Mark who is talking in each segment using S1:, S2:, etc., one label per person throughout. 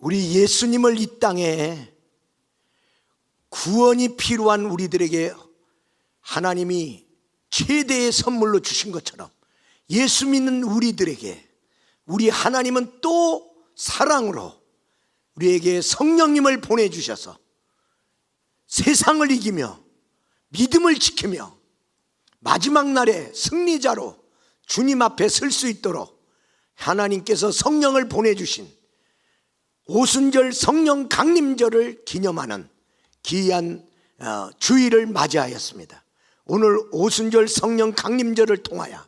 S1: 우리 예수님을 이 땅에 구원이 필요한 우리들에게 하나님이 최대의 선물로 주신 것처럼 예수 믿는 우리들에게 우리 하나님은 또 사랑으로 우리에게 성령님을 보내주셔서 세상을 이기며 믿음을 지키며 마지막 날에 승리자로 주님 앞에 설 수 있도록 하나님께서 성령을 보내주신 오순절 성령 강림절을 기념하는 귀한 주일을 맞이하였습니다. 오늘 오순절 성령 강림절을 통하여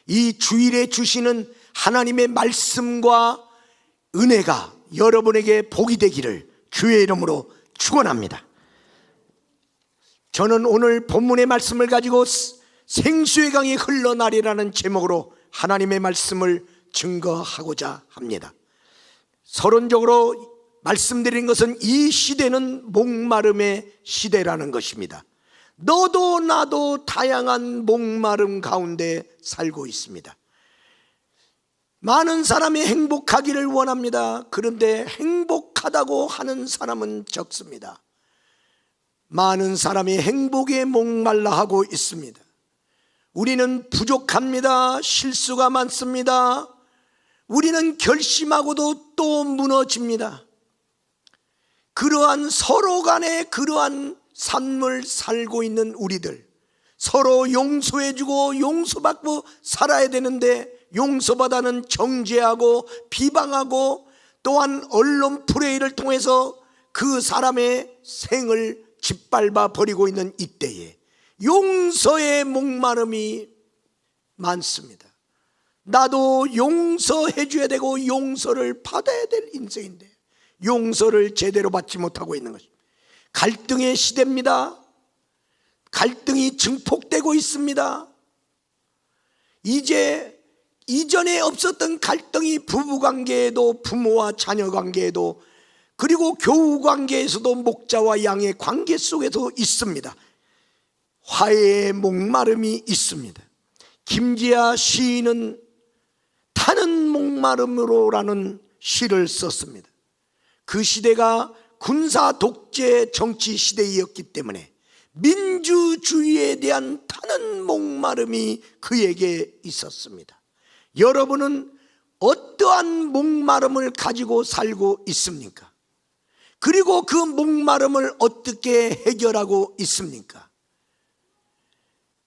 S1: 이 주일에 주시는 하나님의 말씀과 은혜가 여러분에게 복이 되기를 주의 이름으로 축원합니다. 저는 오늘 본문의 말씀을 가지고 생수의 강이 흘러나리라는 제목으로 하나님의 말씀을 증거하고자 합니다. 서론적으로 말씀드린 것은 이 시대는 목마름의 시대라는 것입니다. 너도 나도 다양한 목마름 가운데 살고 있습니다. 많은 사람이 행복하기를 원합니다. 그런데 행복하다고 하는 사람은 적습니다. 많은 사람이 행복에 목말라 하고 있습니다. 우리는 부족합니다. 실수가 많습니다. 우리는 결심하고도 또 무너집니다. 그러한 서로 간에 그러한 삶을 살고 있는 우리들, 서로 용서해주고 용서받고 살아야 되는데 용서받아는 정죄하고 비방하고 또한 언론 플레이를 통해서 그 사람의 생을 짓밟아 버리고 있는 이때에 용서의 목마름이 많습니다. 나도 용서해 줘야 되고 용서를 받아야 될 인생인데 용서를 제대로 받지 못하고 있는 것입니다. 갈등의 시대입니다. 갈등이 증폭되고 있습니다. 이제 이전에 없었던 갈등이 부부관계에도 부모와 자녀관계에도 그리고 교우관계에서도 목자와 양의 관계 속에도 있습니다. 화해의 목마름이 있습니다. 김지아 시인은 타는 목마름으로라는 시를 썼습니다. 그 시대가 군사 독재 정치 시대이었기 때문에 민주주의에 대한 타는 목마름이 그에게 있었습니다. 여러분은 어떠한 목마름을 가지고 살고 있습니까? 그리고 그 목마름을 어떻게 해결하고 있습니까?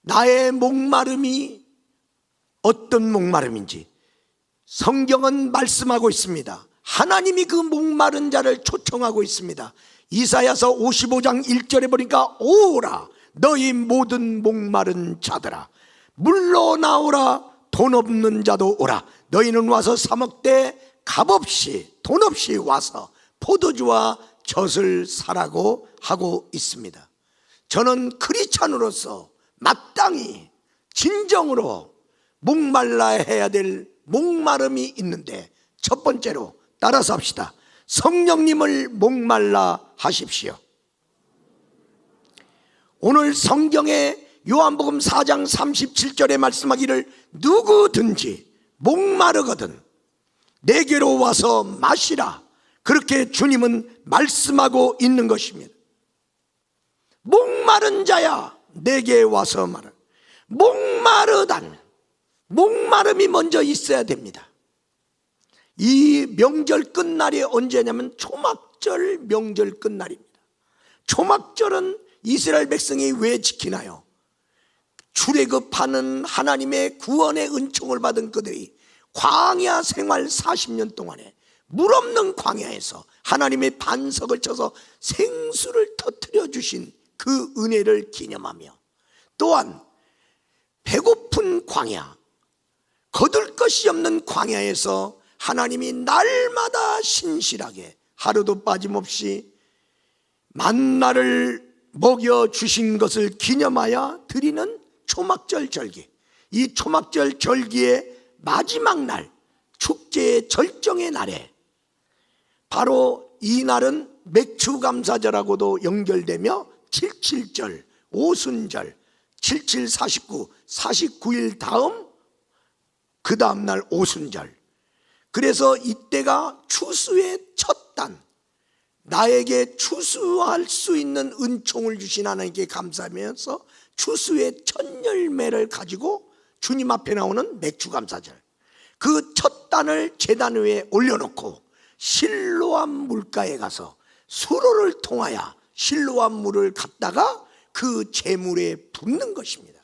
S1: 나의 목마름이 어떤 목마름인지 성경은 말씀하고 있습니다. 하나님이 그 목마른 자를 초청하고 있습니다. 이사야서 55장 1절에 보니까 오라 너희 모든 목마른 자들아 물로 나오라 돈 없는 자도 오라 너희는 와서 사 먹되 값없이 돈 없이 와서 포도주와 젖을 사라고 하고 있습니다. 저는 크리스찬으로서 마땅히 진정으로 목말라 해야 될 목마름이 있는데 첫 번째로 따라서 합시다. 성령님을 목말라 하십시오. 오늘 성경에 요한복음 4장 37절에 말씀하기를 누구든지 목마르거든 내게로 와서 마시라 그렇게 주님은 말씀하고 있는 것입니다. 목마른 자야 내게 와서 말하라. 목마름이 먼저 있어야 됩니다. 이 명절 끝날이 언제냐면 초막절 명절 끝날입니다. 초막절은 이스라엘 백성이 왜 지키나요? 출애굽하는 하나님의 구원의 은총을 받은 그들이 광야 생활 40년 동안에 물 없는 광야에서 하나님의 반석을 쳐서 생수를 터뜨려 주신 그 은혜를 기념하며 또한 배고픈 광야, 거둘 것이 없는 광야에서 하나님이 날마다 신실하게 하루도 빠짐없이 만나를 먹여주신 것을 기념하여 드리는 초막절 절기. 이 초막절 절기의 마지막 날, 축제의 절정의 날에 바로 이 날은 맥추감사절하고도 연결되며 77절, 오순절, 77, 49, 49일 다음 그 다음 날 오순절. 그래서 이때가 추수의 첫 단, 나에게 추수할 수 있는 은총을 주신 하나님께 감사하면서 추수의 첫 열매를 가지고 주님 앞에 나오는 맥주감사절, 그 첫 단을 제단 위에 올려놓고 실로암 물가에 가서 수로를 통하여 실로암 물을 갖다가 그 제물에 붓는 것입니다.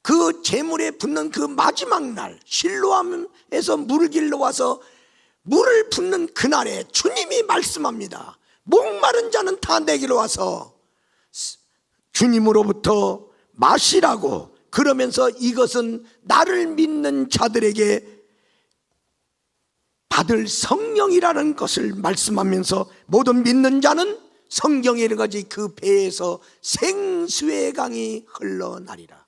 S1: 그 제물에 붓는 그 마지막 날, 실로암에서 물을 길러와서 물을 붓는 그날에 주님이 말씀합니다. 목마른 자는 다 내게로 와서 주님으로부터 마시라고, 그러면서 이것은 나를 믿는 자들에게 받을 성령이라는 것을 말씀하면서 모든 믿는 자는 성경에 이르가지 그 배에서 생수의 강이 흘러나리라.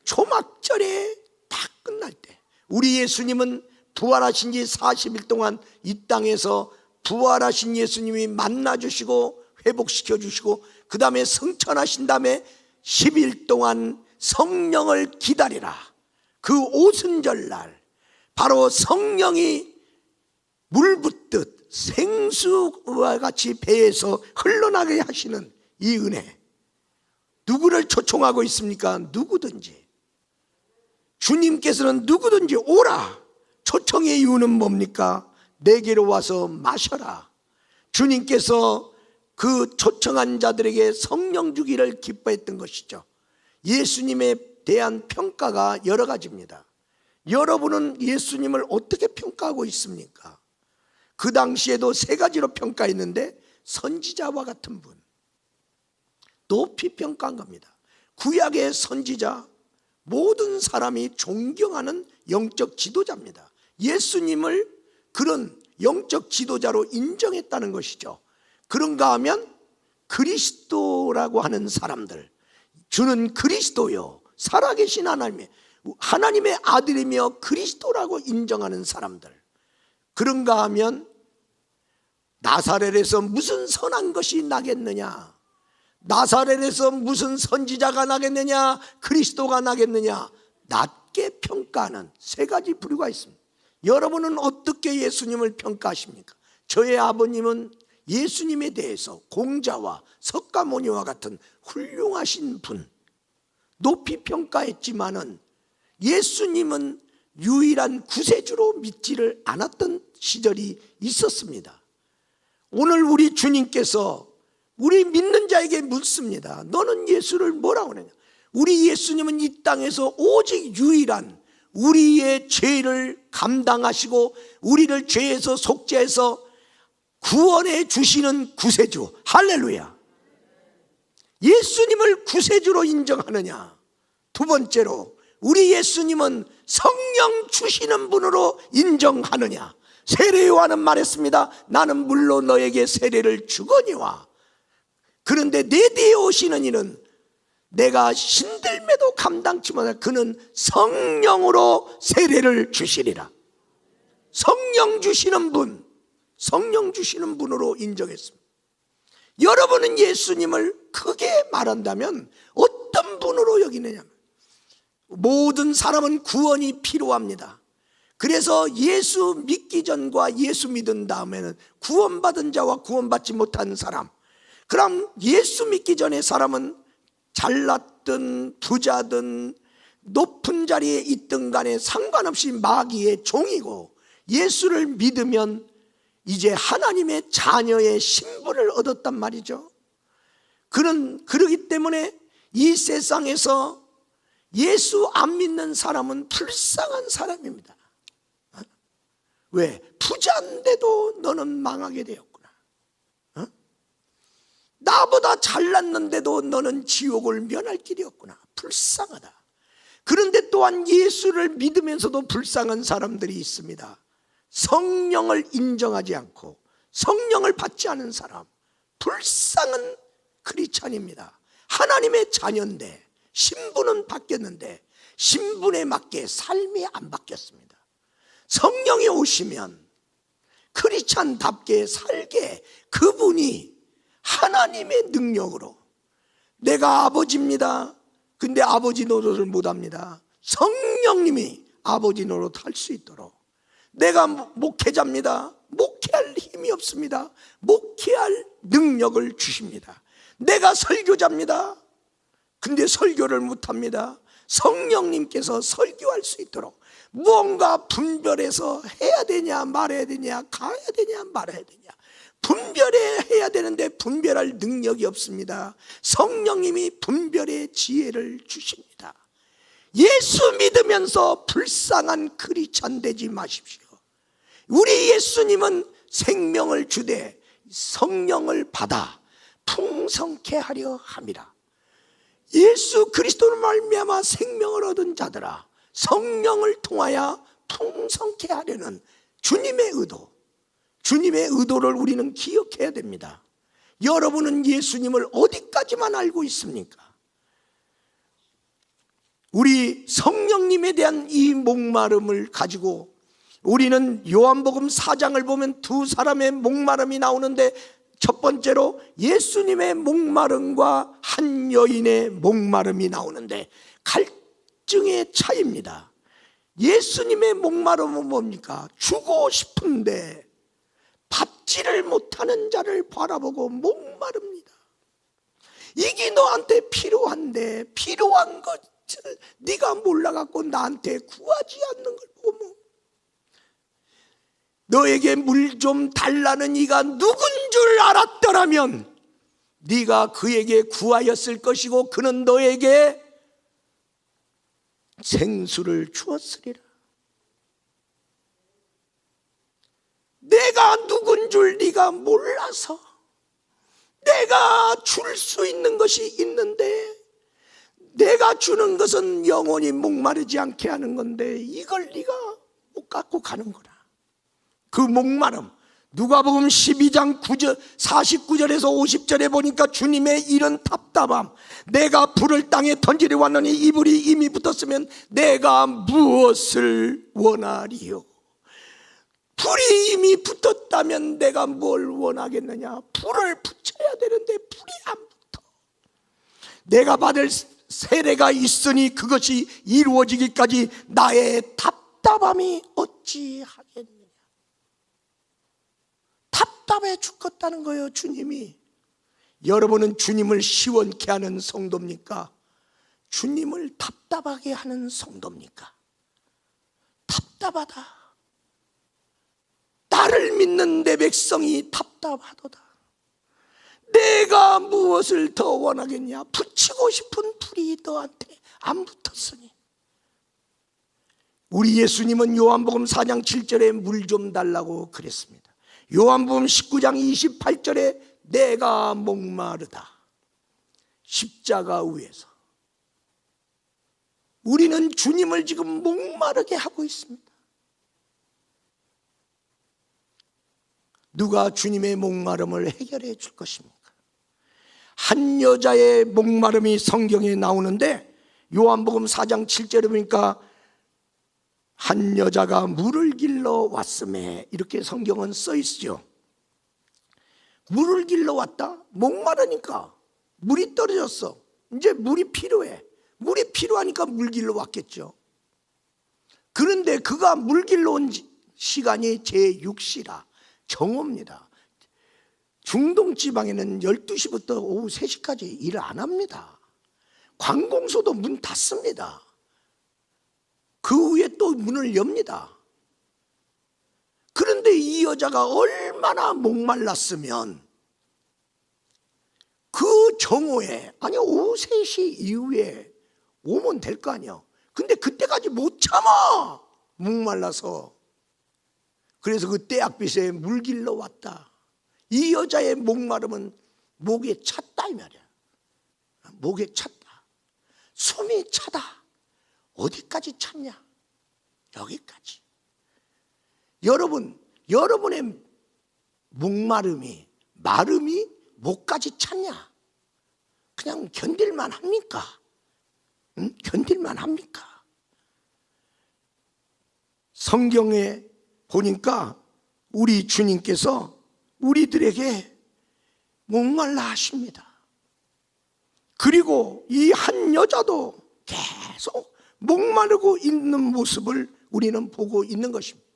S1: 초막절에 다 끝날 때, 우리 예수님은 부활하신 지 40일 동안 이 땅에서 부활하신 예수님이 만나주시고 회복시켜주시고 그 다음에 승천하신 다음에 10일 동안 성령을 기다리라. 그 오순절날 바로 성령이 물 붓듯 생수와 같이 배에서 흘러나게 하시는 이 은혜, 누구를 초청하고 있습니까? 누구든지. 주님께서는 누구든지 오라. 초청의 이유는 뭡니까? 내게로 와서 마셔라. 주님께서 그 초청한 자들에게 성령 주기를 기뻐했던 것이죠. 예수님에 대한 평가가 여러 가지입니다. 여러분은 예수님을 어떻게 평가하고 있습니까? 그 당시에도 세 가지로 평가했는데, 선지자와 같은 분, 높이 평가한 겁니다. 구약의 선지자, 모든 사람이 존경하는 영적 지도자입니다. 예수님을 그런 영적 지도자로 인정했다는 것이죠. 그런가 하면 그리스도라고 하는 사람들, 주는 그리스도요, 살아계신 하나님의 아들이며 그리스도라고 인정하는 사람들, 그런가 하면 나사렛에서 무슨 선한 것이 나겠느냐, 나사렛에서 무슨 선지자가 나겠느냐, 그리스도가 나겠느냐, 낮게 평가하는 세 가지 부류가 있습니다. 여러분은 어떻게 예수님을 평가하십니까? 저의 아버님은 예수님에 대해서 공자와 석가모니와 같은 훌륭하신 분, 높이 평가했지만은 예수님은 유일한 구세주로 믿지를 않았던 시절이 있었습니다. 오늘 우리 주님께서 우리 믿는 자에게 묻습니다. 너는 예수를 뭐라고 하느냐? 우리 예수님은 이 땅에서 오직 유일한 우리의 죄를 감당하시고 우리를 죄에서 속죄해서 구원해 주시는 구세주. 할렐루야. 예수님을 구세주로 인정하느냐? 두 번째로, 우리 예수님은 성령 주시는 분으로 인정하느냐? 세례 요한은 말했습니다. 나는 물로 너에게 세례를 주거니와, 그런데 내 뒤에 오시는 이는 내가 신들매도 감당치 못할 그는 성령으로 세례를 주시리라. 성령 주시는 분, 성령 주시는 분으로 인정했습니다. 여러분은 예수님을 크게 말한다면 어떤 분으로 여기느냐? 모든 사람은 구원이 필요합니다. 그래서 예수 믿기 전과 예수 믿은 다음에는 구원받은 자와 구원받지 못한 사람, 그럼 예수 믿기 전에 사람은 잘났든 부자든 높은 자리에 있든 간에 상관없이 마귀의 종이고, 예수를 믿으면 이제 하나님의 자녀의 신분을 얻었단 말이죠. 그러기 때문에 이 세상에서 예수 안 믿는 사람은 불쌍한 사람입니다. 왜? 부자인데도 너는 망하게 되었구나. 나보다 잘났는데도 너는 지옥을 면할 길이 없구나. 불쌍하다. 그런데 또한 예수를 믿으면서도 불쌍한 사람들이 있습니다. 성령을 인정하지 않고 성령을 받지 않은 사람, 불쌍한 크리스찬입니다. 하나님의 자녀인데 신분은 바뀌었는데 신분에 맞게 삶이 안 바뀌었습니다. 성령이 오시면 크리스찬답게 살게, 그분이 하나님의 능력으로, 내가 아버지입니다. 근데 아버지 노릇을 못합니다. 성령님이 아버지 노릇 할 수 있도록, 내가 목회자입니다. 목회할 힘 힘이 없습니다. 목회할 능력을 주십니다. 내가 설교자입니다. 근데 설교를 못합니다. 성령님께서 설교할 수 있도록 무언가 분별해서 해야 되냐 말아야 되냐, 가야 되냐 말아야 되냐, 분별해야 되는데 분별할 능력이 없습니다. 성령님이 분별의 지혜를 주십니다. 예수 믿으면서 불쌍한 크리스찬 되지 마십시오. 우리 예수님은 생명을 주되 성령을 받아 풍성케 하려 함이라. 예수 그리스도를 말미암아 생명을 얻은 자들아, 성령을 통하여 풍성케 하려는 주님의 의도, 주님의 의도를 우리는 기억해야 됩니다. 여러분은 예수님을 어디까지만 알고 있습니까? 우리 성령님에 대한 이 목마름을 가지고 우리는 요한복음 4장을 보면 두 사람의 목마름이 나오는데, 첫 번째로 예수님의 목마름과 한 여인의 목마름이 나오는데 갈증의 차이입니다. 예수님의 목마름은 뭡니까? 주고 싶은데 받지를 못하는 자를 바라보고 목마릅니다. 이게 너한테 필요한데 필요한 것을 네가 몰라갖고 나한테 구하지 않는 걸 보고, 너에게 물 좀 달라는 이가 누군 줄 알았더라면 네가 그에게 구하였을 것이고 그는 너에게 생수를 주었으리라. 내가 누군 줄 네가 몰라서 내가 줄 수 있는 것이 있는데, 내가 주는 것은 영원히 목마르지 않게 하는 건데 이걸 네가 못 갖고 가는 거라. 그 목마름, 누가복음 12장 49절에서 50절에 보니까 주님의 이런 답답함, 내가 불을 땅에 던지려 왔노니 이불이 이미 붙었으면 내가 무엇을 원하리요? 불이 이미 붙었다면 내가 뭘 원하겠느냐? 불을 붙여야 되는데 불이 안 붙어. 내가 받을 세례가 있으니 그것이 이루어지기까지 나의 답답함이 어찌 하겠느냐? 답답해 죽겠다는 거예요, 주님이. 여러분은 주님을 시원케 하는 성도입니까? 주님을 답답하게 하는 성도입니까? 답답하다. 나를 믿는 내 백성이 답답하도다. 내가 무엇을 더 원하겠냐? 붙이고 싶은 불이 너한테 안 붙었으니. 우리 예수님은 요한복음 4장 7절에 물 좀 달라고 그랬습니다. 요한복음 19장 28절에 내가 목마르다. 십자가 위에서 우리는 주님을 지금 목마르게 하고 있습니다. 누가 주님의 목마름을 해결해 줄 것입니까? 한 여자의 목마름이 성경에 나오는데 요한복음 4장 7절에 보니까 한 여자가 물을 길러 왔음에, 이렇게 성경은 써 있죠. 물을 길러 왔다? 목마르니까 물이 떨어졌어. 이제 물이 필요해. 물이 필요하니까 물 길러 왔겠죠. 그런데 그가 물 길러 온 시간이 제6시라 정오입니다. 중동 지방에는 12시부터 오후 3시까지 일을 안 합니다. 관공서도 문 닫습니다. 그 후에 또 문을 엽니다. 그런데 이 여자가 얼마나 목말랐으면 그 정오에, 아니 오후 3시 이후에 오면 될 거 아니야. 근데 그때까지 못 참아, 목말라서. 그래서 그 떼약빛에 물 길러 왔다. 이 여자의 목마름은 목에 찼다 이 말이야. 목에 찼다. 숨이 차다. 어디까지 찼냐? 여기까지. 여러분의 목마름이, 마름이 목까지 찼냐? 그냥 견딜만 합니까? 응? 견딜만 합니까? 성경에 보니까 우리 주님께서 우리들에게 목말라 하십니다. 그리고 이 한 여자도 계속 목마르고 있는 모습을 우리는 보고 있는 것입니다.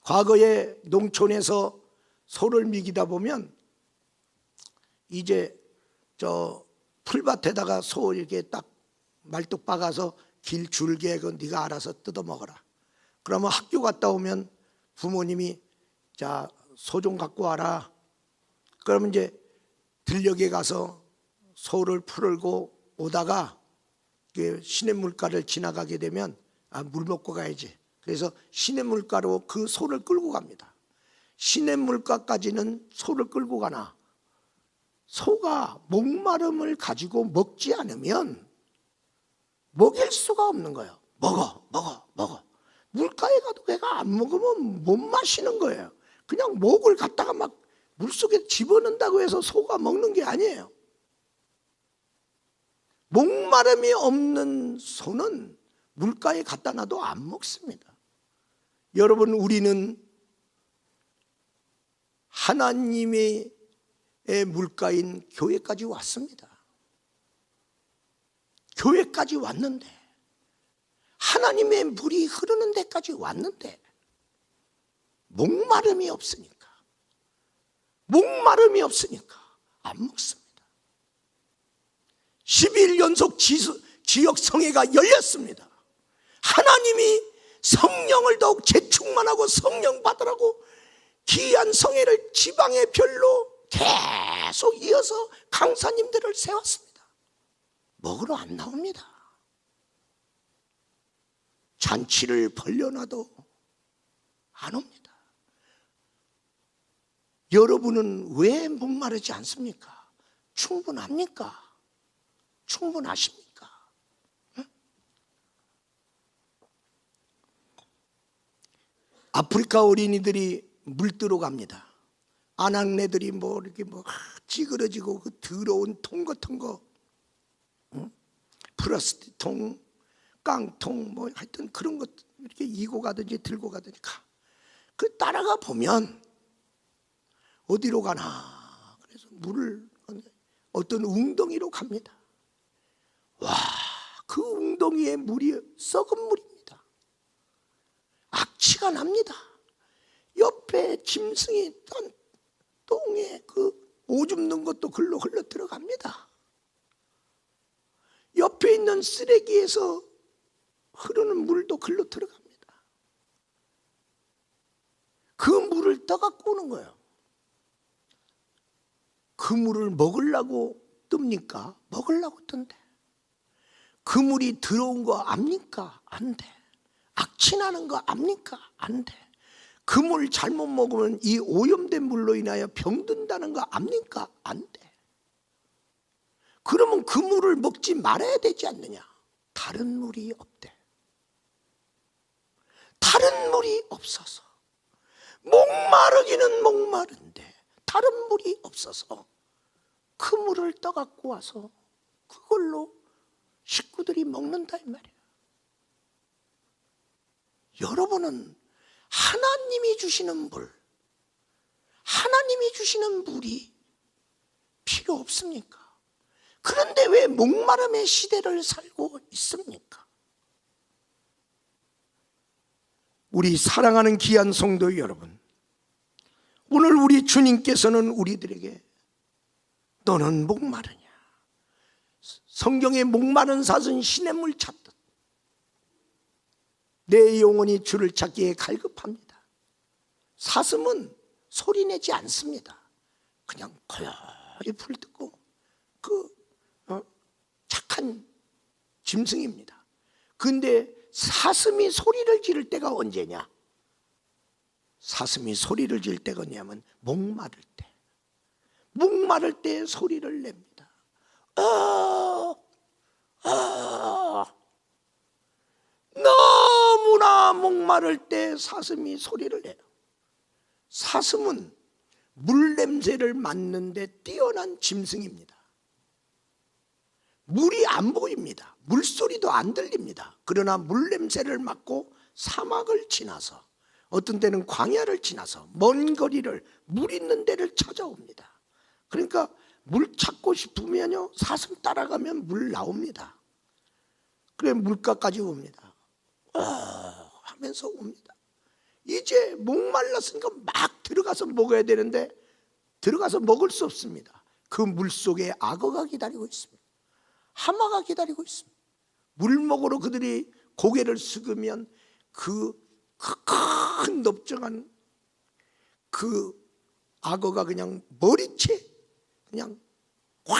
S1: 과거에 농촌에서 소를 미기다 보면 이제 저 풀밭에다가 소 이렇게 딱 말뚝 박아서 길 줄게 그 네가 알아서 뜯어 먹어라. 그러면 학교 갔다 오면 부모님이 자, 소 좀 갖고 와라. 그러면 이제 들녘에 가서 소를 풀고 오다가 시냇물가를 지나가게 되면 물 먹고 가야지. 그래서 시냇물가로 그 소를 끌고 갑니다. 시냇물가까지는 소를 끌고 가나 소가 목마름을 가지고 먹지 않으면 먹일 수가 없는 거예요. 먹어. 물가에 가도 걔가 안 먹으면 못 마시는 거예요. 그냥 목을 갖다가 막 물속에 집어넣는다고 해서 소가 먹는 게 아니에요. 목마름이 없는 소는 물가에 갖다 놔도 안 먹습니다. 여러분, 우리는 하나님의 물가인 교회까지 왔습니다. 교회까지 왔는데, 하나님의 물이 흐르는 데까지 왔는데 목마름이 없으니까 안 먹습니다. 12일 연속 지역 성회가 열렸습니다. 하나님이 성령을 더욱 재충만하고 성령 받으라고 귀한 성회를 지방의 별로 계속 이어서 강사님들을 세웠습니다. 먹으러 안 나옵니다. 잔치를 벌려놔도 안 옵니다. 여러분은 왜 목마르지 않습니까? 충분합니까? 충분하십니까? 응? 아프리카 어린이들이 물뜨러 갑니다. 아낙네들이 이렇게 찌그러지고 그 더러운 통 같은 거, 응? 플라스틱 통, 깡통 하여튼 그런 것 이렇게 이고 가든지 들고 가든지 가. 그 따라가 보면 어디로 가나? 그래서 물을 어떤 웅덩이로 갑니다. 와, 그 웅덩이의 물이 썩은 물입니다. 악취가 납니다. 옆에 짐승이 딴 똥에 그 오줌 넣은 것도 글로 흘러 들어갑니다. 옆에 있는 쓰레기에서 흐르는 물도 글로 들어갑니다. 그 물을 떠갖고 오는 거예요. 그 물을 먹으려고 뜹니까? 먹으려고 뜬대. 그 물이 들어온 거 압니까? 안 돼. 악취 나는 거 압니까? 안 돼. 그 물 잘못 먹으면 이 오염된 물로 인하여 병든다는 거 압니까? 안 돼. 그러면 그 물을 먹지 말아야 되지 않느냐? 다른 물이 없대. 다른 물이 없어서 목마르기는 목마른데 다른 물이 없어서 그 물을 떠갖고 와서 그걸로 식구들이 먹는다 이 말이에요. 여러분은 하나님이 주시는 물, 하나님이 주시는 물이 필요 없습니까? 그런데 왜 목마름의 시대를 살고 있습니까? 우리 사랑하는 귀한 성도 여러분, 오늘 우리 주님께서는 우리들에게 너는 목마르냐? 성경에 목마른 삿은 시냇물 찾듯 내 영혼이 주를 찾기에 갈급합니다. 사슴은 소리내지 않습니다. 그냥 고요히 불 듣고 착한 짐승입니다. 그런데 사슴이 소리를 지를 때가 언제냐? 사슴이 소리를 지를 때가 언제냐면 목마를 때 소리를 냅니다. 너무나 목마를 때 사슴이 소리를 내요. 사슴은 물 냄새를 맡는데 뛰어난 짐승입니다. 물이 안 보입니다. 물소리도 안 들립니다. 그러나 물 냄새를 맡고 사막을 지나서 어떤 때는 광야를 지나서 먼 거리를 물 있는 데를 찾아옵니다. 그러니까 물 찾고 싶으면요 사슴 따라가면 물 나옵니다. 그래 물가까지 옵니다. 하면서 옵니다. 이제 목말랐으니까 막 들어가서 먹어야 되는데 들어가서 먹을 수 없습니다. 그 물속에 악어가 기다리고 있습니다. 하마가 기다리고 있습니다. 물먹으로 그들이 고개를 숙이면 그 큰 넓적한 그 악어가 그냥 머리채 그냥 확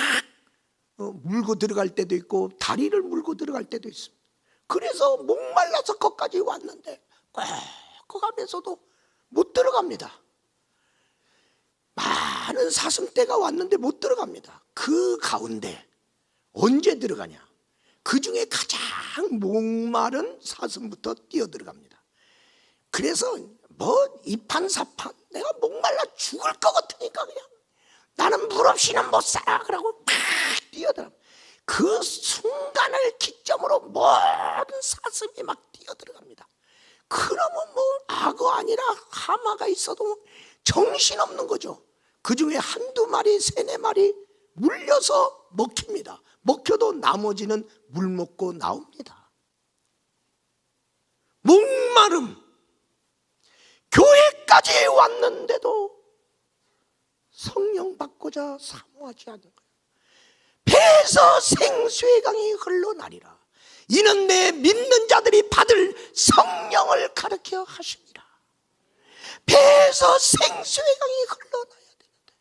S1: 물고 들어갈 때도 있고 다리를 물고 들어갈 때도 있습니다. 그래서 목말라서 거기까지 왔는데 꼭 가면서도 못 들어갑니다. 많은 사슴떼가 왔는데 못 들어갑니다. 그 가운데 언제 들어가냐? 그 중에 가장 목마른 사슴부터 뛰어 들어갑니다. 그래서 뭐 이판사판 내가 목말라 죽을 것 같으니까 그냥 나는 물 없이는 못 살아 그러고 막 뛰어들어. 그 순간을 기점으로 모든 사슴이 막 뛰어들어갑니다. 그러면 뭐 악어 아니라 하마가 있어도 정신없는 거죠. 그 중에 한두 마리 세네 마리 물려서 먹힙니다. 먹혀도 나머지는 물 먹고 나옵니다. 목마름. 교회까지 왔는데도 성령 받고자 사모하지 않는 거예요. 배에서 생수의 강이 흘러나리라. 이는 내 믿는 자들이 받을 성령을 가르쳐 하시니라. 배에서 생수의 강이 흘러나야 되는데,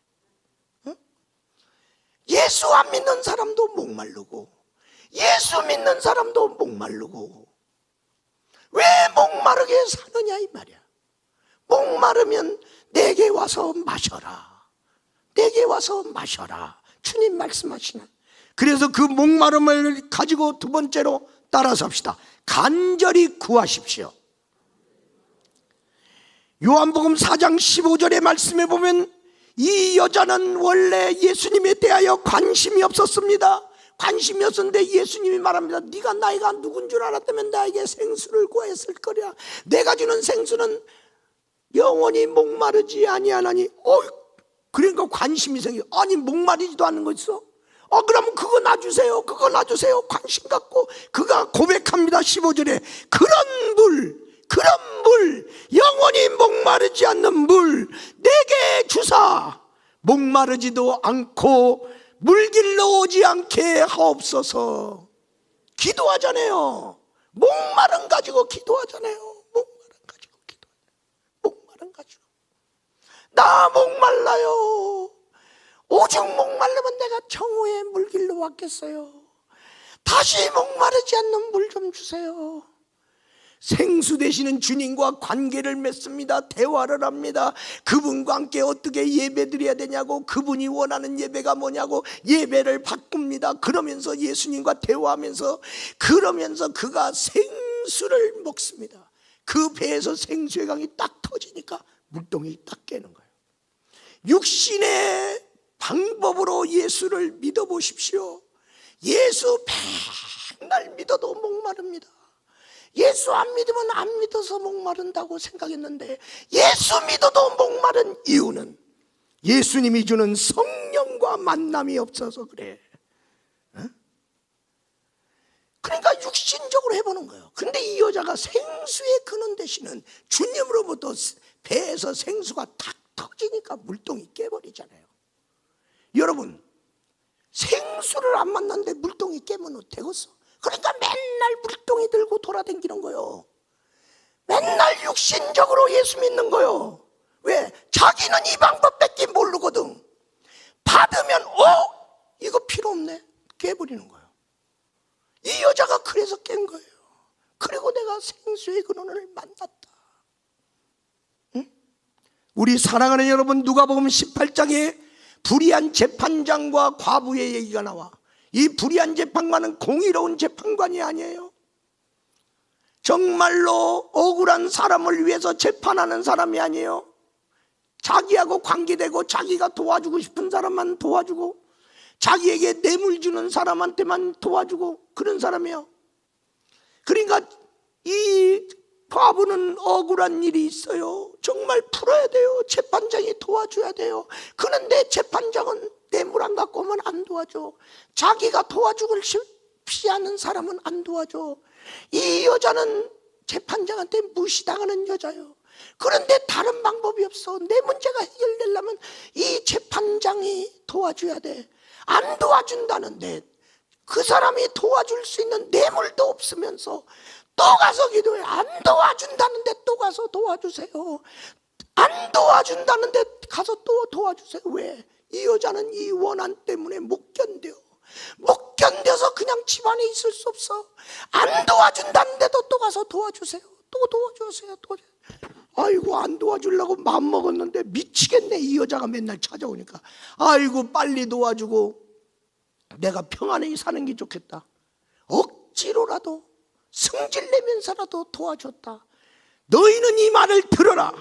S1: 응? 예수 안 믿는 사람도 목마르고 예수 믿는 사람도 목마르고 왜 목마르게 사느냐 이 말이야. 목마르면 내게 와서 마셔라. 내게 와서 마셔라. 주님 말씀하시는. 그래서 그 목마름을 가지고 두 번째로 따라서 합시다. 간절히 구하십시오. 요한복음 4장 15절의 말씀에 보면 이 여자는 원래 예수님에 대하여 관심이 없었습니다. 관심이 없었는데 예수님이 말합니다. 네가 나이가 누군 줄 알았다면 나에게 생수를 구하였을 거야. 내가 주는 생수는 영원히 목마르지 아니하나니. 그러니까 관심이 생겨. 아니 목마르지도 않는 거 있어? 그러면 그거 놔주세요. 그거 놔주세요. 관심 갖고 그가 고백합니다. 15절에 그런 물 영원히 목마르지 않는 물 내게 주사 목마르지도 않고 물길로 오지 않게 하옵소서. 기도하잖아요. 목마름 가지고 기도하잖아요. 나 목말라요. 오죽 목말르면 내가 청호의 물길로 왔겠어요. 다시 목마르지 않는 물 좀 주세요. 생수 되시는 주님과 관계를 맺습니다. 대화를 합니다. 그분과 함께 어떻게 예배 드려야 되냐고, 그분이 원하는 예배가 뭐냐고 예배를 바꿉니다. 그러면서 예수님과 대화하면서 그러면서 그가 생수를 먹습니다. 그 배에서 생수의 강이 딱 터지니까 물동이 딱 깨는 거예요. 육신의 방법으로 예수를 믿어보십시오. 예수 백날 믿어도 목마릅니다. 예수 안 믿으면 안 믿어서 목마른다고 생각했는데 예수 믿어도 목마른 이유는 예수님이 주는 성령과 만남이 없어서 그래. 그러니까 육신적으로 해보는 거예요. 근데 이 여자가 생수의 근원 되시는 주님으로부터 배에서 생수가 탁 터지니까 물동이 깨버리잖아요. 여러분, 생수를 안 만났는데 물동이 깨면 어때겠어? 그러니까 맨날 물동이 들고 돌아다니는 거예요. 맨날 육신적으로 예수 믿는 거예요. 왜? 자기는 이 방법밖에 모르거든. 받으면 이거 필요 없네. 깨버리는 거예요. 이 여자가 그래서 깬 거예요. 그리고 내가 생수의 근원을 만났다. 응? 우리 사랑하는 여러분, 누가복음 18장에 불의한 재판장과 과부의 얘기가 나와. 이 불의한 재판관은 공의로운 재판관이 아니에요. 정말로 억울한 사람을 위해서 재판하는 사람이 아니에요. 자기하고 관계되고 자기가 도와주고 싶은 사람만 도와주고 자기에게 뇌물 주는 사람한테만 도와주고 그런 사람이에요. 그러니까 이 과부는 억울한 일이 있어요. 정말 풀어야 돼요. 재판장이 도와줘야 돼요. 그런데 재판장은 뇌물 안 갖고 오면 안 도와줘. 자기가 도와주길 피하는 사람은 안 도와줘. 이 여자는 재판장한테 무시당하는 여자예요. 그런데 다른 방법이 없어. 내 문제가 해결되려면 이 재판장이 도와줘야 돼. 안 도와준다는데, 그 사람이 도와줄 수 있는 뇌물도 없으면서 또 가서 기도해. 안 도와준다는데 또 가서 도와주세요. 안 도와준다는데 가서 또 도와주세요. 왜? 이 여자는 이 원한 때문에 못 견뎌. 못 견뎌서 그냥 집안에 있을 수 없어. 안 도와준다는데도 또 가서 도와주세요. 또 도와주세요. 아이고, 안 도와주려고 마음먹었는데 미치겠네. 이 여자가 맨날 찾아오니까. 아이고, 빨리 도와주고 내가 평안히 사는 게 좋겠다. 억지로라도 승질내면서라도 도와줬다. 너희는 이 말을 들어라.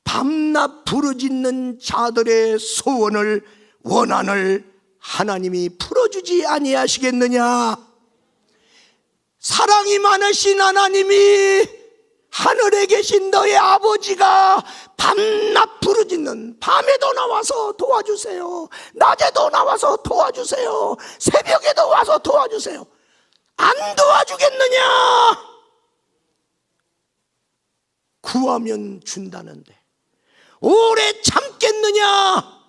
S1: 밤낮 부르짖는 자들의 소원을, 원한을 하나님이 풀어주지 아니하시겠느냐. 사랑이 많으신 하나님이, 하늘에 계신 너의 아버지가 밤낮 부르짖는, 밤에도 나와서 도와주세요, 낮에도 나와서 도와주세요, 새벽에도 와서 도와주세요. 안 도와주겠느냐? 구하면 준다는데 오래 참겠느냐?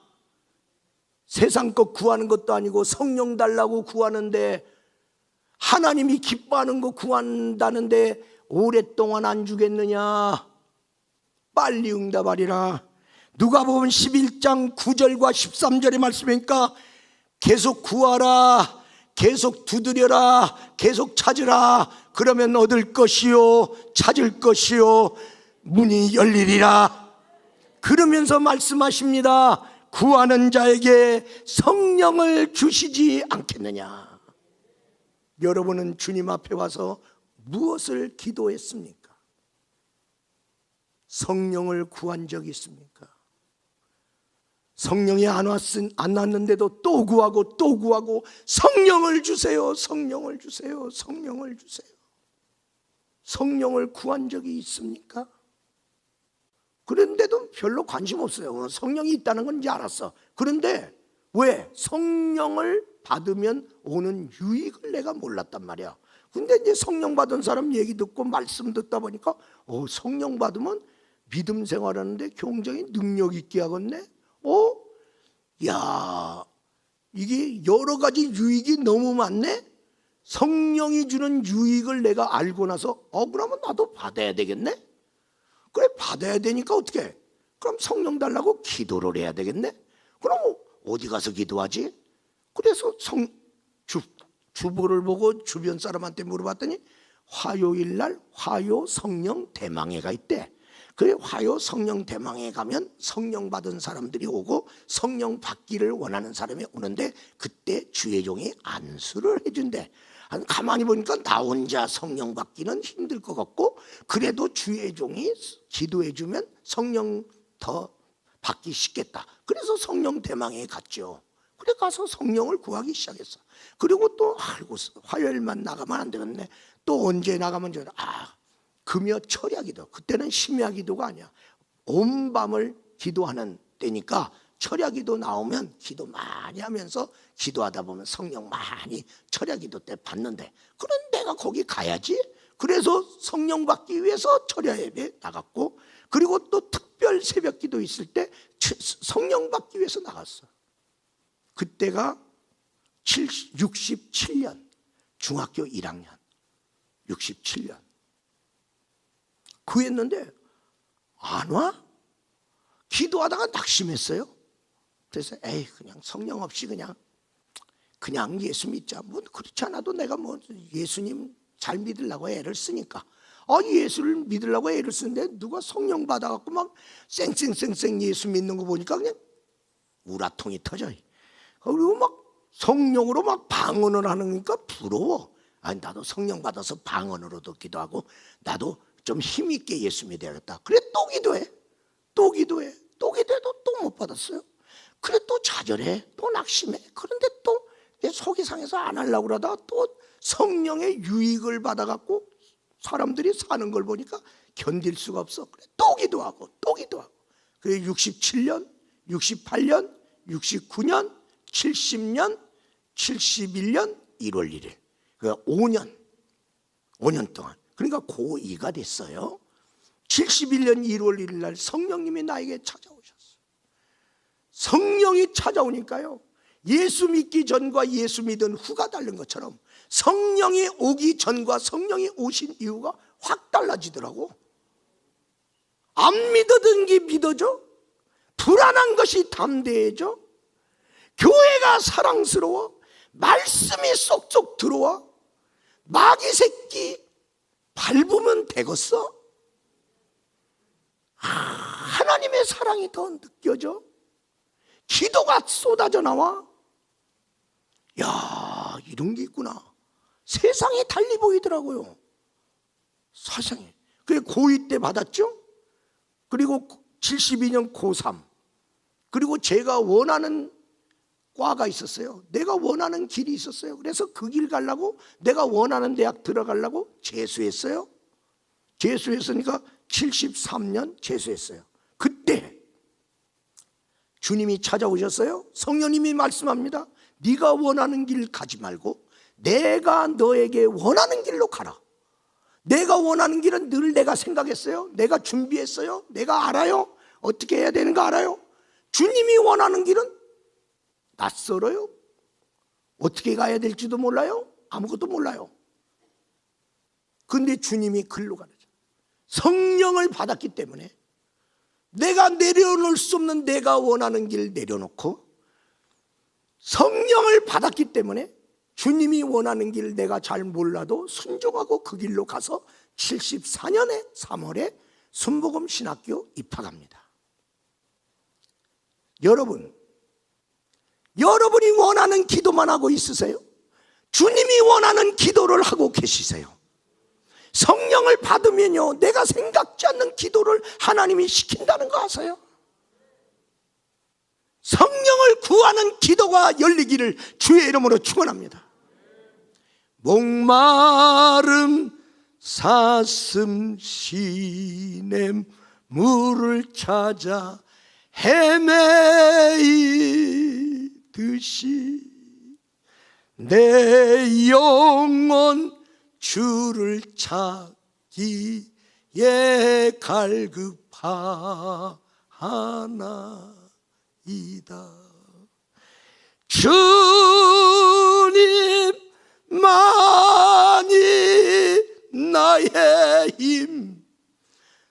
S1: 세상 것 구하는 것도 아니고 성령 달라고 구하는데, 하나님이 기뻐하는 거 구한다는데 오랫동안 안 주겠느냐? 빨리 응답하리라. 누가복음 11장 9절과 13절의 말씀이니까 계속 구하라, 계속 두드려라, 계속 찾으라. 그러면 얻을 것이요, 찾을 것이요, 문이 열리리라. 그러면서 말씀하십니다. 구하는 자에게 성령을 주시지 않겠느냐. 여러분은 주님 앞에 와서 무엇을 기도했습니까? 성령을 구한 적이 있습니까? 성령이 안 왔는데도 또 구하고 또 구하고, 성령을 주세요, 성령을 주세요, 성령을 주세요. 성령을 구한 적이 있습니까? 그런데도 별로 관심 없어요. 성령이 있다는 건 이제 알았어. 그런데 왜? 성령을 받으면 오는 유익을 내가 몰랐단 말이야. 근데 이제 성령 받은 사람 얘기 듣고 말씀 듣다 보니까 성령 받으면 믿음 생활하는데 굉장히 능력 있게 하겠네. 야, 이게 여러 가지 유익이 너무 많네. 성령이 주는 유익을 내가 알고 나서 그러면 나도 받아야 되겠네. 그래, 받아야 되니까 어떻게 해? 그럼 성령 달라고 기도를 해야 되겠네. 그럼 어디 가서 기도하지? 그래서 주보를 보고 주변 사람한테 물어봤더니 화요일 날 화요 성령 대망회가 있대. 그래, 화요 성령 대망회 가면 성령 받은 사람들이 오고 성령 받기를 원하는 사람이 오는데, 그때 주의 종이 안수를 해준대. 가만히 보니까 나 혼자 성령 받기는 힘들 것 같고, 그래도 주의 종이 기도해 주면 성령 더 받기 쉽겠다. 그래서 성령 대망회에 갔죠. 그래, 가서 성령을 구하기 시작했어. 그리고 또 화요일만 나가면 안 되겠네. 또 언제 나가면 좋나? 금요 철야 기도. 그때는 심야 기도가 아니야. 온 밤을 기도하는 때니까 철야 기도 나오면 기도 많이 하면서 기도하다 보면 성령 많이 철야 기도 때 받는데, 그런 내가 거기 가야지. 그래서 성령 받기 위해서 철야 예배 나갔고, 그리고 또 특별 새벽 기도 있을 때 성령 받기 위해서 나갔어. 그때가 67년 중학교 1학년 67년 구했는데 안 와? 기도하다가 낙심했어요. 그래서 그냥 성령 없이 그냥 예수 믿자. 뭐 그렇지 않아도 내가 뭐 예수님 잘 믿으려고 애를 쓰니까. 예수를 믿으려고 애를 쓰는데 누가 성령 받아갖고 막 쌩쌩쌩쌩 예수 믿는 거 보니까 그냥 우라통이 터져. 그리고 막 성령으로 막 방언을 하니까 부러워. 나도 성령 받아서 방언으로도 기도하고 나도 좀 힘있게 예수 믿어야겠다. 그래, 또 기도해. 또 기도해. 또 기도해도 또 못 받았어요. 그래, 또 좌절해. 또 낙심해. 그런데 또 내 속이 상해서 안 하려고 그러다가 또 성령의 유익을 받아갖고 사람들이 사는 걸 보니까 견딜 수가 없어. 그래, 또 기도하고 또 기도하고. 그래, 67년, 68년, 69년, 70년, 71년 1월 1일. 그러니까 5년 동안. 그러니까 고2가 됐어요. 71년 1월 1일 날 성령님이 나에게 찾아오셨어요. 성령이 찾아오니까요, 예수 믿기 전과 예수 믿은 후가 다른 것처럼 성령이 오기 전과 성령이 오신 이후가 확 달라지더라고. 안 믿어던 게 믿어져. 불안한 것이 담대해져. 교회가 사랑스러워. 말씀이 쏙쏙 들어와. 마귀 새끼 밟으면 되겠어? 하나님의 사랑이 더 느껴져. 기도가 쏟아져 나와. 야, 이런 게 있구나. 세상이 달리 보이더라고요. 세상에. 그게 고2 때 받았죠. 그리고 72년 고3. 그리고 제가 원하는 과가 있었어요. 내가 원하는 길이 있었어요. 그래서 그 길 가려고, 내가 원하는 대학 들어가려고 재수했어요. 재수했으니까 73년 재수했어요. 그때 주님이 찾아오셨어요. 성령님이 말씀합니다. 네가 원하는 길 가지 말고 내가 너에게 원하는 길로 가라. 내가 원하는 길은 늘 내가 생각했어요. 내가 준비했어요. 내가 알아요. 어떻게 해야 되는 거 알아요. 주님이 원하는 길은 낯설어요. 어떻게 가야 될지도 몰라요. 아무것도 몰라요. 근데 주님이 글로 가르쳐. 성령을 받았기 때문에 내가 내려놓을 수 없는 내가 원하는 길 내려놓고, 성령을 받았기 때문에 주님이 원하는 길 내가 잘 몰라도 순종하고 그 길로 가서 74년에 3월에 순복음 신학교 입학합니다. 여러분이 원하는 기도만 하고 있으세요? 주님이 원하는 기도를 하고 계시세요? 성령을 받으면요, 내가 생각지 않는 기도를 하나님이 시킨다는 거 아세요? 성령을 구하는 기도가 열리기를 주의 이름으로 축원합니다. 목마름 사슴 시냇 물을 찾아 헤매이듯이 내 영혼 주를 찾기에 갈급하나이다. 주님만이 나의 힘,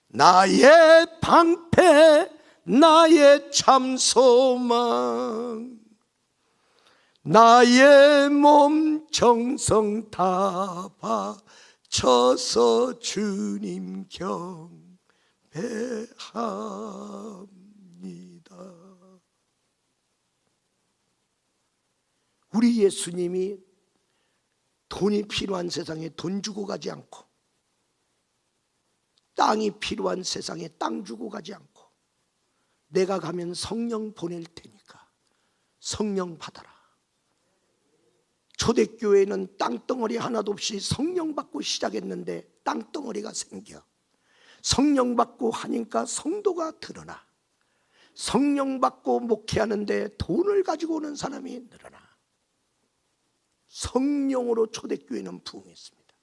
S1: 나의 방패, 나의 참 소망, 나의 몸 정성 다 바쳐서 주님 경배합니다. 우리 예수님이 돈이 필요한 세상에 돈 주고 가지 않고, 땅이 필요한 세상에 땅 주고 가지 않고, 내가 가면 성령 보낼 테니까 성령 받아라. 초대교회는 땅덩어리 하나도 없이 성령 받고 시작했는데 땅덩어리가 생겨. 성령 받고 하니까 성도가 드러나. 성령 받고 목회하는데 돈을 가지고 오는 사람이 늘어나. 성령으로 초대교회는 부흥했습니다.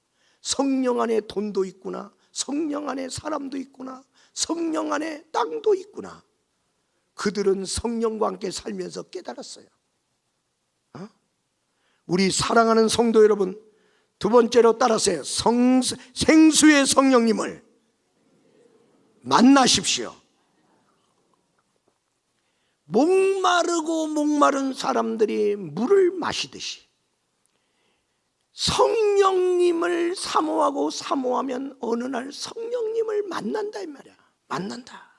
S1: 성령 안에 돈도 있구나, 성령 안에 사람도 있구나, 성령 안에 땅도 있구나. 그들은 성령과 함께 살면서 깨달았어요. 우리 사랑하는 성도 여러분, 두 번째로 따라서요, 생수의 성령님을 만나십시오. 목마른 사람들이 물을 마시듯이 성령님을 사모하면 어느 날 성령님을 만난다 이 말이야. 만난다.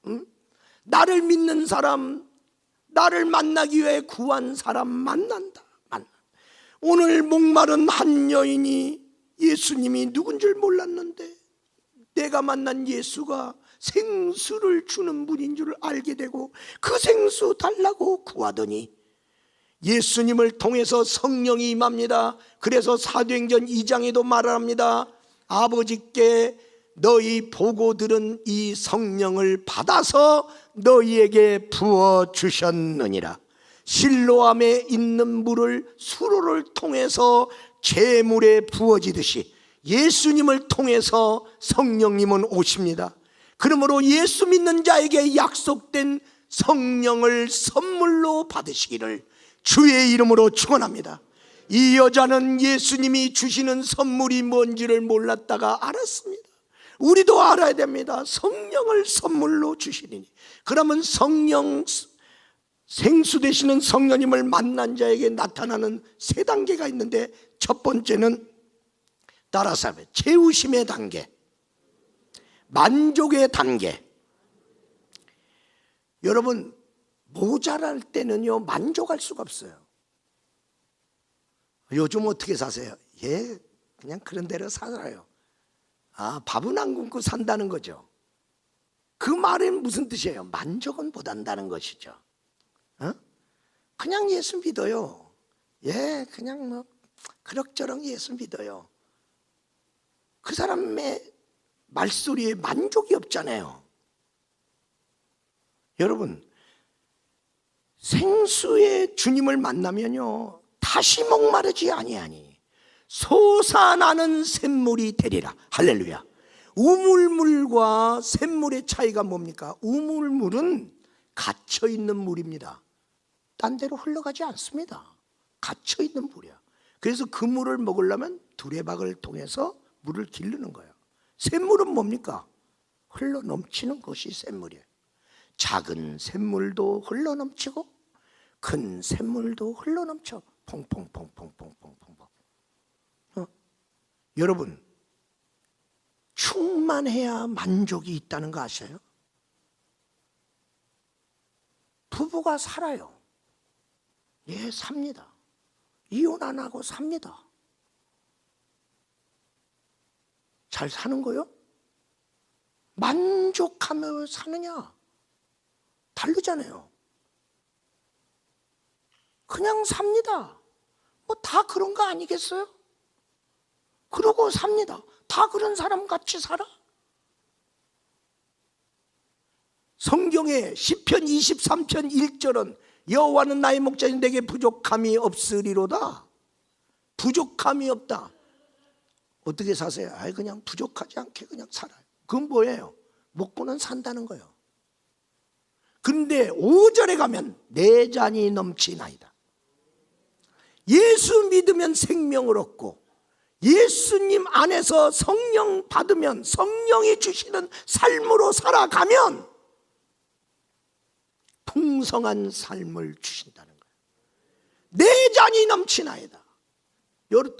S1: 응? 나를 믿는 사람, 나를 만나기 위해 구한 사람 만난다. 오늘 목마른 한 여인이 예수님이 누군 줄 몰랐는데 내가 만난 예수가 생수를 주는 분인 줄 알게 되고 그 생수 달라고 구하더니 예수님을 통해서 성령이 임합니다. 그래서 사도행전 2장에도 말합니다. 아버지께 너희 보고 들은 이 성령을 받아서 너희에게 부어주셨느니라. 실로암에 있는 물을 수로를 통해서 재물에 부어지듯이 예수님을 통해서 성령님은 오십니다. 그러므로 예수 믿는 자에게 약속된 성령을 선물로 받으시기를 주의 이름으로 축원합니다. 이 여자는 예수님이 주시는 선물이 뭔지를 몰랐다가 알았습니다. 우리도 알아야 됩니다. 성령을 선물로 주시리니. 그러면 성령, 생수 되시는 성령님을 만난 자에게 나타나는 세 단계가 있는데, 첫 번째는 따라서 하면 채우심의 단계, 만족의 단계. 여러분, 모자랄 때는요 만족할 수가 없어요. 요즘 어떻게 사세요? 예, 그냥 그런 대로 살아요. 밥은 안 굶고 산다는 거죠. 그 말은 무슨 뜻이에요? 만족은 못한다는 것이죠. 그냥 예수 믿어요. 예, 그냥 뭐 그럭저럭 예수 믿어요. 그 사람의 말소리에 만족이 없잖아요. 여러분, 생수의 주님을 만나면요 다시 목마르지 아니하니 솟아나는 샘물이 되리라. 할렐루야. 우물물과 샘물의 차이가 뭡니까? 우물물은 갇혀있는 물입니다. 딴 데로 흘러가지 않습니다. 갇혀있는 물이야. 그래서 그 물을 먹으려면 두레박을 통해서 물을 기르는 거예요. 샘물은 뭡니까? 흘러넘치는 것이 샘물이에요. 작은 샘물도 흘러넘치고 큰 샘물도 흘러넘쳐. 퐁퐁퐁퐁퐁퐁퐁. 여러분, 충만해야 만족이 있다는 거 아셔요? 부부가 살아요. 예, 삽니다. 이혼 안 하고 삽니다. 잘 사는 거요? 만족하며 사느냐? 다르잖아요. 그냥 삽니다. 뭐 다 그런 거 아니겠어요? 그러고 삽니다. 다 그런 사람 같이 살아? 성경에 시편 23편 1절은 여호와는 나의 목자니 내게 부족함이 없으리로다. 부족함이 없다. 어떻게 사세요? 그냥 부족하지 않게 그냥 살아요. 그건 뭐예요? 먹고는 산다는 거예요. 그런데 5절에 가면 내 잔이 넘치나이다. 예수 믿으면 생명을 얻고 예수님 안에서 성령 받으면 성령이 주시는 삶으로 살아가면 풍성한 삶을 주신다는 거예요. 내 잔이 넘치나이다.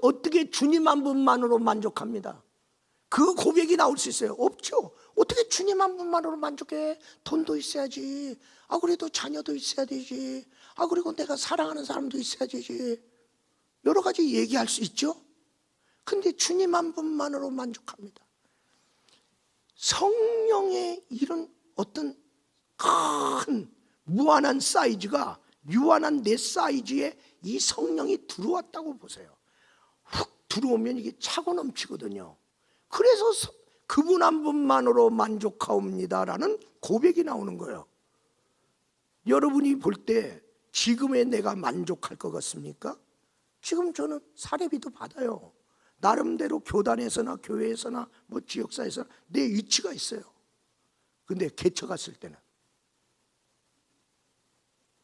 S1: 어떻게 주님 한 분만으로 만족합니다? 그 고백이 나올 수 있어요? 없죠. 어떻게 주님 한 분만으로 만족해? 돈도 있어야지. 그래도 자녀도 있어야 되지. 그리고 내가 사랑하는 사람도 있어야 되지. 여러 가지 얘기할 수 있죠. 근데 주님 한 분만으로 만족합니다. 성령의 이런 어떤 큰 무한한 사이즈가 유한한 내 사이즈에 이 성령이 들어왔다고 보세요. 훅 들어오면 이게 차고 넘치거든요. 그래서 그분 한 분만으로 만족하옵니다라는 고백이 나오는 거예요. 여러분이 볼 때 지금의 내가 만족할 것 같습니까? 지금 저는 사례비도 받아요. 나름대로 교단에서나 교회에서나 뭐 지역사에서 내 위치가 있어요. 근데 개처 갔을 때는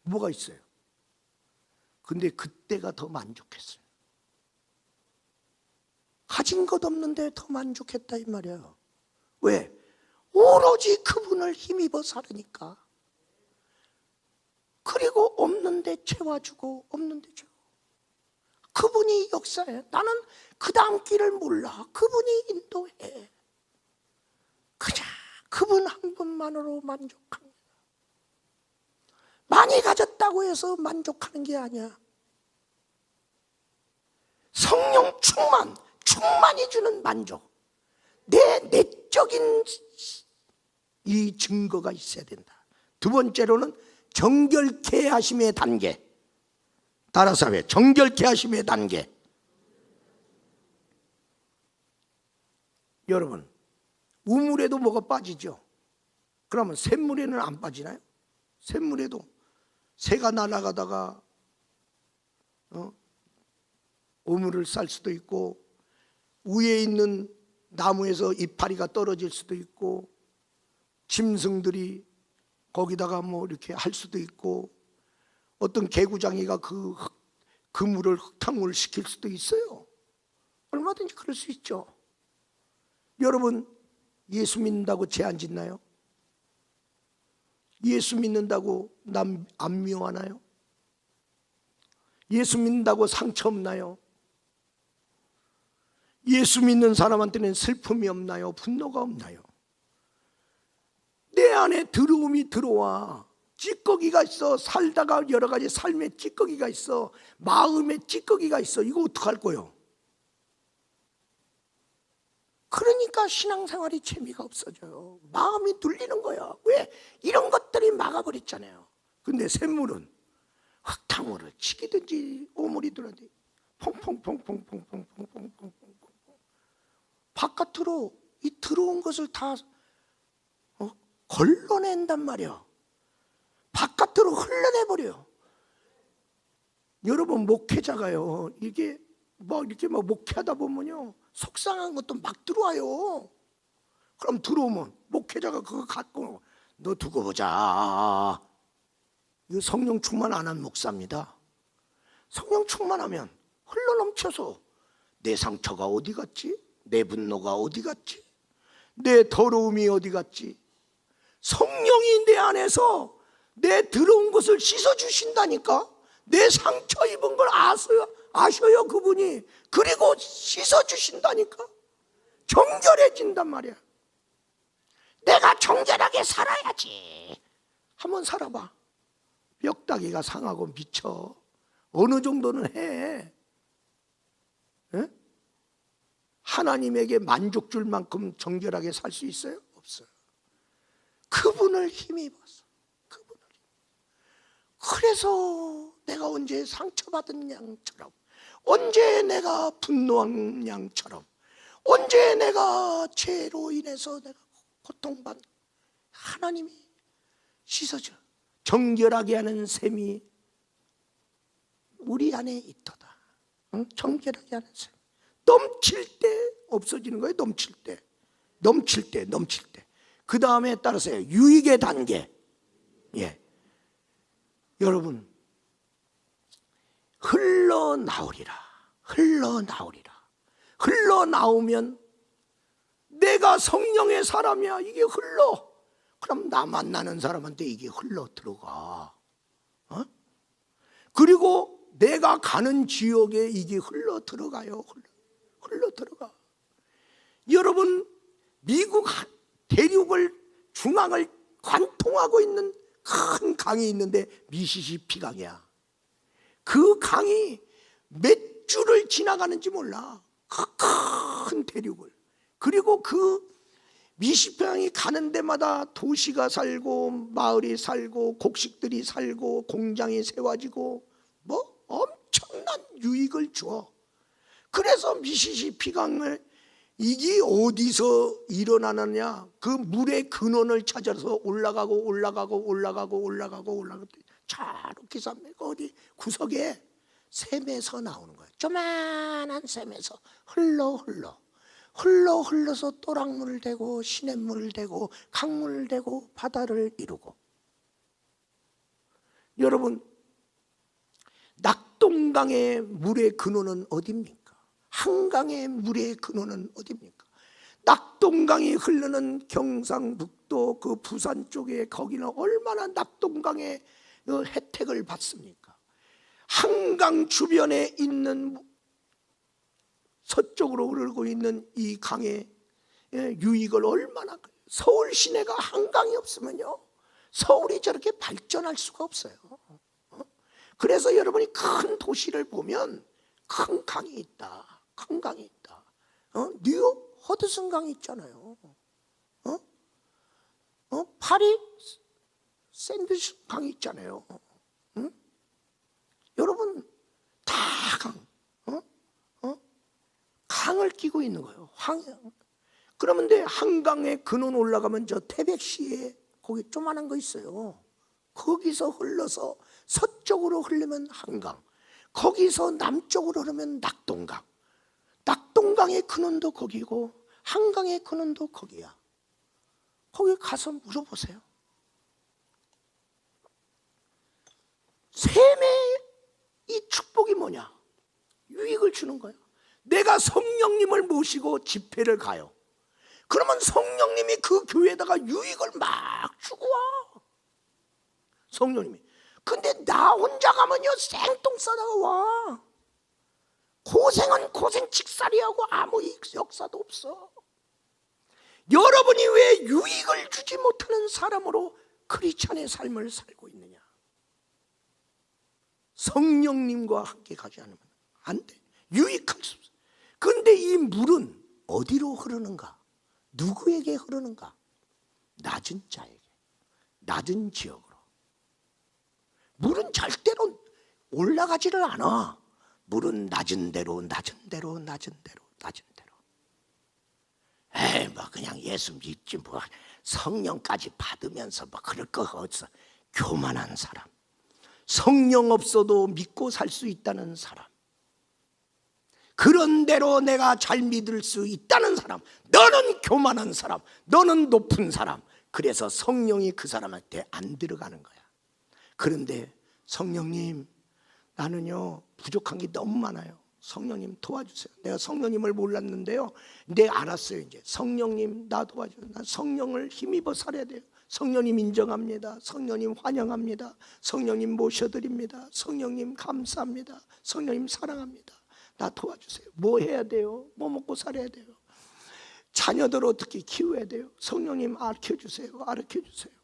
S1: 뭐가 있어요? 근데 그때가 더 만족했어요. 가진 것 없는데 더 만족했다 이 말이에요. 왜? 오로지 그분을 힘입어 살으니까. 그리고 없는데 채워주고 없는데 채워. 그분이 역사해. 나는 그 다음 길을 몰라. 그분이 인도해. 그냥 그분 한 분만으로 만족합니다. 많이 가졌다고 해서 만족하는 게 아니야. 성령 충만이 주는 만족. 내 내적인 이 증거가 있어야 된다. 두 번째로는 정결케 하심의 단계. 따라서 왜? 정결케 하심의 단계. 여러분, 우물에도 뭐가 빠지죠? 그러면 샘물에는 안 빠지나요? 샘물에도 새가 날아가다가 우물을 쌀 수도 있고 위에 있는 나무에서 이파리가 떨어질 수도 있고, 짐승들이 거기다가 뭐 이렇게 할 수도 있고, 어떤 개구장이가 그 물을 흙탕물 시킬 수도 있어요. 얼마든지 그럴 수 있죠. 여러분, 예수 믿는다고 죄 안 짓나요? 예수 믿는다고 남 안 미워하나요? 예수 믿는다고 상처 없나요? 예수 믿는 사람한테는 슬픔이 없나요? 분노가 없나요? 내 안에 더러움이 들어와. 찌꺼기가 있어. 살다가 여러 가지 삶의 찌꺼기가 있어. 마음의 찌꺼기가 있어. 이거 어떡할 거예요? 그러니까 신앙생활이 재미가 없어져요. 마음이 눌리는 거야. 왜? 이런 것들이 막아버렸잖아요. 근데 샘물은 흙탕물을 치기든지 오물이든지 퐁퐁퐁퐁퐁퐁퐁퐁퐁 바깥으로 이 들어온 것을 다 걸러낸단 말이야. 바깥으로 흘러내버려요. 여러분, 목회자가요, 이게 이렇게 목회하다 보면요, 속상한 것도 막 들어와요. 그럼 들어오면 목회자가 그거 갖고 너 두고 보자. 이거 성령 충만 안 한 목사입니다. 성령 충만하면 흘러넘쳐서 내 상처가 어디 갔지? 내 분노가 어디 갔지? 내 더러움이 어디 갔지? 성령이 내 안에서 내 더러운 것을 씻어주신다니까. 내 상처 입은 걸 아셔요 그분이. 그리고 씻어주신다니까. 정결해진단 말이야. 내가 정결하게 살아야지. 한번 살아봐. 뼈다귀가 상하고 미쳐. 어느 정도는 해. 에? 하나님에게 만족 줄 만큼 정결하게 살 수 있어요? 없어요. 그분을 힘입어서. 그래서 내가 언제 상처받은 양처럼, 언제 내가 분노한 양처럼, 언제 내가 죄로 인해서 내가 고통받는, 하나님이 씻어줘. 정결하게 하는 셈이 우리 안에 있도다. 응? 정결하게 하는 셈. 넘칠 때 없어지는 거예요. 넘칠 때. 그 다음에 따라서요, 유익의 단계. 예. 여러분, 흘러나오리라. 흘러나오면 내가 성령의 사람이야. 이게 흘러. 그럼 나 만나는 사람한테 이게 흘러 들어가. 그리고 내가 가는 지역에 이게 흘러 들어가요. 흘러 들어가. 여러분, 미국 대륙을 중앙을 관통하고 있는 큰 강이 있는데 미시시피 강이야. 그 강이 몇 주를 지나가는지 몰라. 큰 대륙을. 그리고 그 미시시피 강이 가는 데마다 도시가 살고 마을이 살고 곡식들이 살고 공장이 세워지고 뭐 엄청난 유익을 줘. 그래서 미시시피 강을 이게 어디서 일어나느냐? 그 물의 근원을 찾아서 올라가고 저렇게 산맥 어디 구석에 샘에서 나오는 거예요. 조만한 샘에서 흘러서 또랑물을 대고 시냇물을 대고 강물을 대고 바다를 이루고. 여러분, 낙동강의 물의 근원은 어디입니까? 한강의 물의 근원은 어디입니까? 낙동강이 흐르는 경상북도 그 부산 쪽에 거기는 얼마나 낙동강의 혜택을 받습니까? 한강 주변에 있는 서쪽으로 흐르고 있는 이 강의 유익을 얼마나, 서울 시내가 한강이 없으면요, 서울이 저렇게 발전할 수가 없어요. 그래서 여러분이 큰 도시를 보면 큰 강이 있다. 큰 강이 있다. 뉴욕 허드슨 강이 있잖아요. 파리 샌드위치 강이 있잖아요. 여러분, 다 강을 끼고 있는 거예요. 그러면 한강에 근원 올라가면 저 태백시에 거기 조만한 거 있어요. 거기서 흘러서 서쪽으로 흐르면 한강, 거기서 남쪽으로 흐르면 낙동강. 낙동강의 근원도 거기고 한강의 근원도 거기야. 거기 가서 물어보세요. 셈의 이 축복이 뭐냐? 유익을 주는 거예요. 내가 성령님을 모시고 집회를 가요. 그러면 성령님이 그 교회에다가 유익을 막 주고 와. 성령님이. 근데 나 혼자 가면요 생똥 싸다가 와. 고생은 고생 직살이하고 아무 역사도 없어. 여러분이 왜 유익을 주지 못하는 사람으로 크리스찬의 삶을 살고 있느냐? 성령님과 함께 가지 않으면 안 돼. 유익할 수 없어. 그런데 이 물은 어디로 흐르는가? 누구에게 흐르는가? 낮은 자에게, 낮은 지역으로. 물은 절대로 올라가지를 않아. 물은 낮은 대로, 낮은 대로, 낮은 대로, 낮은 대로. 에이, 뭐 그냥 예수 믿지 뭐 성령까지 받으면서 뭐 그럴 거 없어. 교만한 사람, 성령 없어도 믿고 살 수 있다는 사람, 그런 대로 내가 잘 믿을 수 있다는 사람, 너는 교만한 사람, 너는 높은 사람. 그래서 성령이 그 사람한테 안 들어가는 거야. 그런데 성령님, 나는요 부족한 게 너무 많아요. 성령님 도와주세요. 내가 성령님을 몰랐는데요, 네 알았어요. 이제 성령님 나 도와줘요. 난 성령을 힘입어 살아야 돼요. 성령님 인정합니다. 성령님 환영합니다. 성령님 모셔드립니다. 성령님 감사합니다. 성령님 사랑합니다. 나 도와주세요. 뭐 해야 돼요? 뭐 먹고 살아야 돼요? 자녀들 어떻게 키워야 돼요? 성령님 알려주세요. 알려주세요.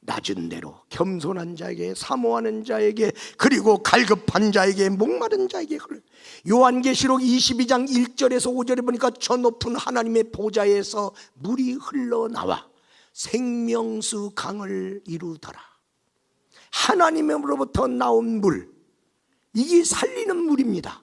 S1: 낮은 대로 겸손한 자에게, 사모하는 자에게, 그리고 갈급한 자에게, 목마른 자에게. 요한계시록 22장 1절에서 5절에 보니까 저 높은 하나님의 보좌에서 물이 흘러나와 생명수 강을 이루더라. 하나님으로부터 나온 물, 이게 살리는 물입니다.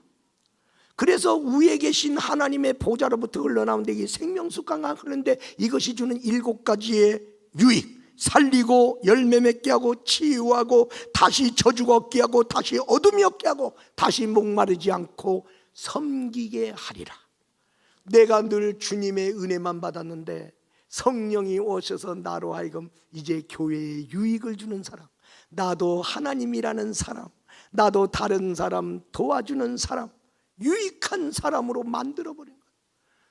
S1: 그래서 위에 계신 하나님의 보좌로부터 흘러나오는데 이게 생명수 강가 흐르는데 이것이 주는 7가지의 유익, 살리고 열매 맺게 하고 치유하고 다시 저주가 없게 하고 다시 어둠이 없게 하고 다시 목마르지 않고 섬기게 하리라. 내가 늘 주님의 은혜만 받았는데 성령이 오셔서 나로 하여금 이제 교회에 유익을 주는 사람, 나도 하나님이라는 사람, 나도 다른 사람 도와주는 사람, 유익한 사람으로 만들어버린 거예요.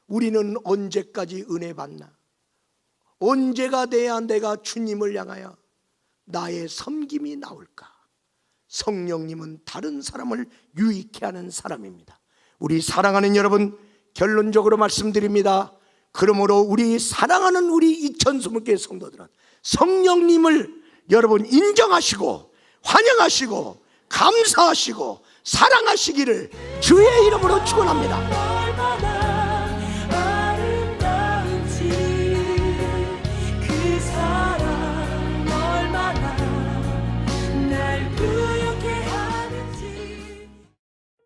S1: 우리는 언제까지 은혜 받나? 언제가 돼야 내가 주님을 향하여 나의 섬김이 나올까? 성령님은 다른 사람을 유익케 하는 사람입니다. 우리 사랑하는 여러분, 결론적으로 말씀드립니다. 그러므로 우리 사랑하는 우리 2020개 성도들은 성령님을 여러분 인정하시고 환영하시고 감사하시고 사랑하시기를 주의 이름으로 축원합니다.